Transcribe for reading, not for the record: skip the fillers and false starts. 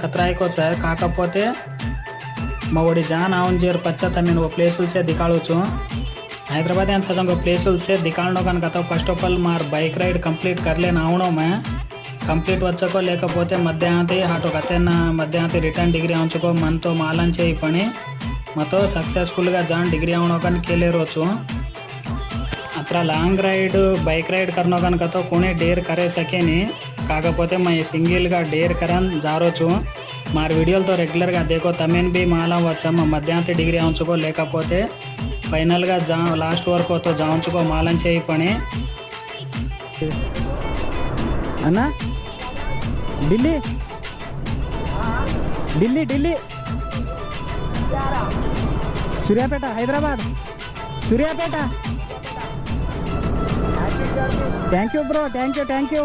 खतरा को है काकपोते मोड़ी जान आउन जेर पच्चा तमीन वो प्लेसुल से दिखाड़ू छू हैदराबाद सदंग प्लेसुल से दिखाड़ो कन फर्स्ट ऑफ ऑल मार बाइक राइड कंप्लीट कर लेना आवनो मैं कंप्लीट వచ్చको లేకపోతే మధ్యాహ్నతి హాటో కతేన మధ్యాహ్నతి రిటర్న్ డిగ్రీ ఆంచుకో మనతో మాలం చేయి పని మతో సక్సెస్ఫుల్ గా జాన్ డిగ్రీ आवनो कन केले रोचू अत्र लॉन्ग राइड बाइक राइड करनो कन तो कोने डेर करे सकेनी काकपोते मैं सिंगल गा डेर करन जारोचू मार वीडियो तो रेग्युलर गा देखो तमेन भी माला वच्चम मध्याह्नति डिग्री आंचुको लेకపోతే फाइनल गा जा लास्ट वर्क तो जांचुको मालन చేయి పని అన్నా Delhi Delhi Delhi Suryapet Hyderabad Suryapet thank you bro thank you